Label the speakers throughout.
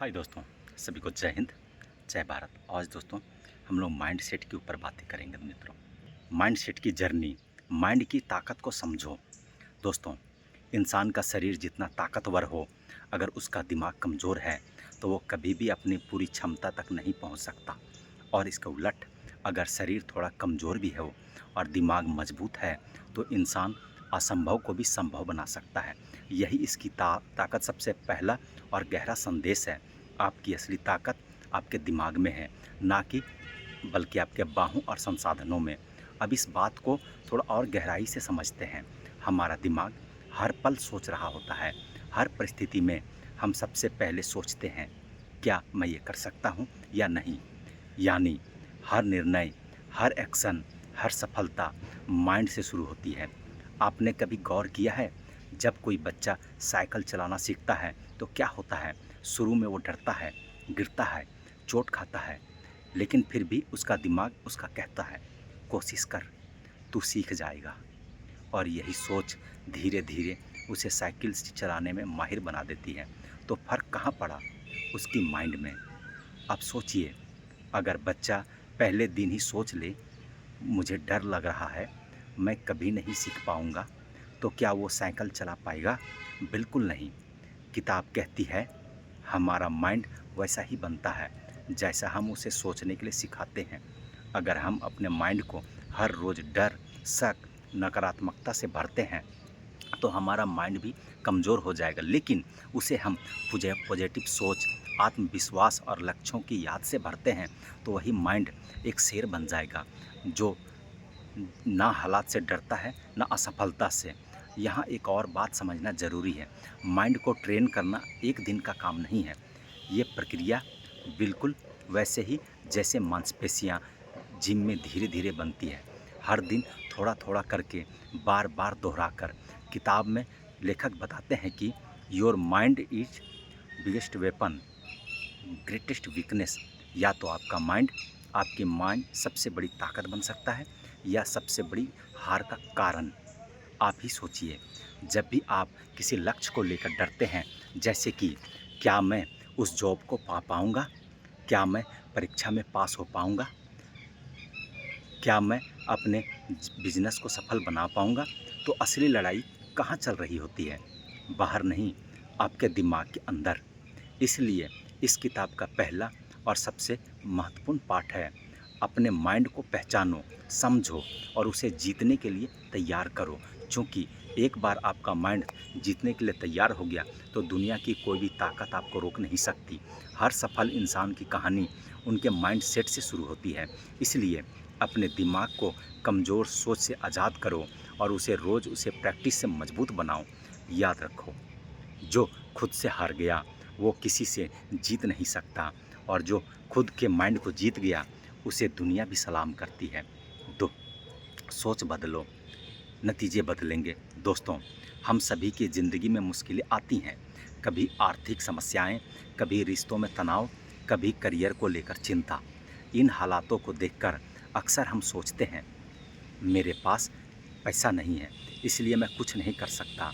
Speaker 1: हाय दोस्तों, सभी को जय हिंद, जय भारत। आज दोस्तों हम लोग माइंड सेट के ऊपर बातें करेंगे मित्रों। माइंड सेट की जर्नी, माइंड की ताकत को समझो। दोस्तों, इंसान का शरीर जितना ताकतवर हो, अगर उसका दिमाग कमज़ोर है तो वो कभी भी अपनी पूरी क्षमता तक नहीं पहुंच सकता। और इसके उलट, अगर शरीर थोड़ा कमज़ोर भी हो और दिमाग मजबूत है तो इंसान असंभव को भी संभव बना सकता है। यही इसकी ताकत सबसे पहला और गहरा संदेश है। आपकी असली ताकत आपके दिमाग में है, ना कि बल्कि आपके बाहों और संसाधनों में। अब इस बात को थोड़ा और गहराई से समझते हैं। हमारा दिमाग हर पल सोच रहा होता है। हर परिस्थिति में हम सबसे पहले सोचते हैं, क्या मैं ये कर सकता हूँ या नहीं। यानी हर निर्णय, हर एक्शन, हर सफलता माइंड से शुरू होती है। आपने कभी गौर किया है, जब कोई बच्चा साइकिल चलाना सीखता है तो क्या होता है? शुरू में वो डरता है, गिरता है, चोट खाता है, लेकिन फिर भी उसका दिमाग उसका कहता है, कोशिश कर, तू सीख जाएगा। और यही सोच धीरे धीरे उसे साइकिल चलाने में माहिर बना देती है। तो फ़र्क कहाँ पड़ा? उसकी माइंड में। अब सोचिए, अगर बच्चा पहले दिन ही सोच ले, मुझे डर लग रहा है, मैं कभी नहीं सीख पाऊंगा, तो क्या वो साइकिल चला पाएगा? बिल्कुल नहीं। किताब कहती है, हमारा माइंड वैसा ही बनता है जैसा हम उसे सोचने के लिए सिखाते हैं। अगर हम अपने माइंड को हर रोज़ डर, शक, नकारात्मकता से भरते हैं तो हमारा माइंड भी कमज़ोर हो जाएगा। लेकिन उसे हम पॉजिटिव सोच, आत्मविश्वास और लक्ष्यों की याद से भरते हैं तो वही माइंड एक शेर बन जाएगा, जो ना हालात से डरता है, ना असफलता से। यहाँ एक और बात समझना ज़रूरी है, माइंड को ट्रेन करना एक दिन का काम नहीं है। ये प्रक्रिया बिल्कुल वैसे ही जैसे मांसपेशियाँ जिम में धीरे धीरे बनती है, हर दिन थोड़ा थोड़ा करके, बार बार दोहरा कर। किताब में लेखक बताते हैं कि your mind is biggest weapon, greatest weakness. या तो आपका माइंड, आपकी माइंड सबसे बड़ी ताकत बन सकता है या सबसे बड़ी हार का कारण। आप ही सोचिए, जब भी आप किसी लक्ष्य को लेकर डरते हैं, जैसे कि क्या मैं उस जॉब को पा पाऊँगा, क्या मैं परीक्षा में पास हो पाऊँगा, क्या मैं अपने बिजनेस को सफल बना पाऊँगा, तो असली लड़ाई कहाँ चल रही होती है? बाहर नहीं, आपके दिमाग के अंदर। इसलिए इस किताब का पहला और सबसे महत्वपूर्ण पाठ है, अपने माइंड को पहचानो, समझो और उसे जीतने के लिए तैयार करो। क्योंकि एक बार आपका माइंड जीतने के लिए तैयार हो गया तो दुनिया की कोई भी ताकत आपको रोक नहीं सकती। हर सफल इंसान की कहानी उनके माइंड सेट से शुरू होती है। इसलिए अपने दिमाग को कमज़ोर सोच से आज़ाद करो और उसे प्रैक्टिस से मजबूत बनाओ। याद रखो, जो खुद से हार गया वो किसी से जीत नहीं सकता, और जो खुद के माइंड को जीत गया उसे दुनिया भी सलाम करती है। तो सोच बदलो, नतीजे बदलेंगे। दोस्तों, हम सभी की ज़िंदगी में मुश्किलें आती हैं। कभी आर्थिक समस्याएं, कभी रिश्तों में तनाव, कभी करियर को लेकर चिंता। इन हालातों को देखकर अक्सर हम सोचते हैं, मेरे पास पैसा नहीं है इसलिए मैं कुछ नहीं कर सकता,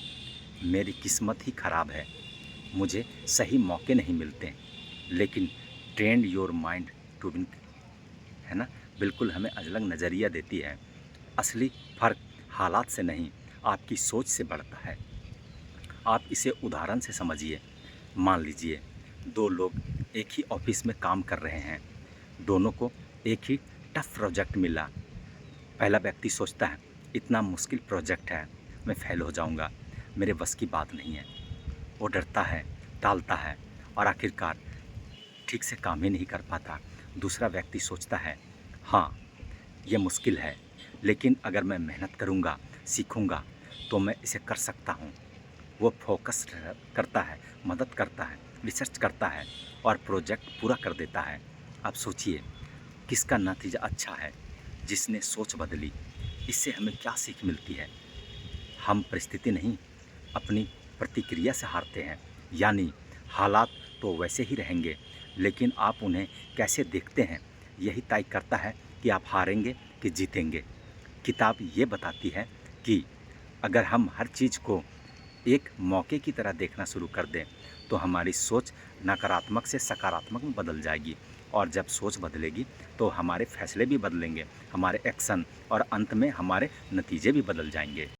Speaker 1: मेरी किस्मत ही खराब है, मुझे सही मौके नहीं मिलते। लेकिन train your mind to win, है ना, बिल्कुल हमें अलग नज़रिया देती है। असली फ़र्क हालात से नहीं, आपकी सोच से बढ़ता है। आप इसे उदाहरण से समझिए। मान लीजिए, दो लोग एक ही ऑफिस में काम कर रहे हैं, दोनों को एक ही टफ प्रोजेक्ट मिला। पहला व्यक्ति सोचता है, इतना मुश्किल प्रोजेक्ट है, मैं फेल हो जाऊंगा, मेरे बस की बात नहीं है। वो डरता है, टालता है और आखिरकार ठीक से काम ही नहीं कर पाता। दूसरा व्यक्ति सोचता है, हाँ, ये मुश्किल है, लेकिन अगर मैं मेहनत करूँगा, सीखूँगा, तो मैं इसे कर सकता हूँ। वो फोकस करता है, मदद करता है, रिसर्च करता है और प्रोजेक्ट पूरा कर देता है। अब सोचिए, किसका नतीजा अच्छा है? जिसने सोच बदली। इससे हमें क्या सीख मिलती है? हम परिस्थिति नहीं, अपनी प्रतिक्रिया से हारते हैं। यानी हालात तो वैसे ही रहेंगे, लेकिन आप उन्हें कैसे देखते हैं, यही तय करता है कि आप हारेंगे कि जीतेंगे। किताब ये बताती है कि अगर हम हर चीज़ को एक मौके की तरह देखना शुरू कर दें तो हमारी सोच नकारात्मक से सकारात्मक में बदल जाएगी। और जब सोच बदलेगी तो हमारे फैसले भी बदलेंगे, हमारे एक्शन और अंत में हमारे नतीजे भी बदल जाएंगे।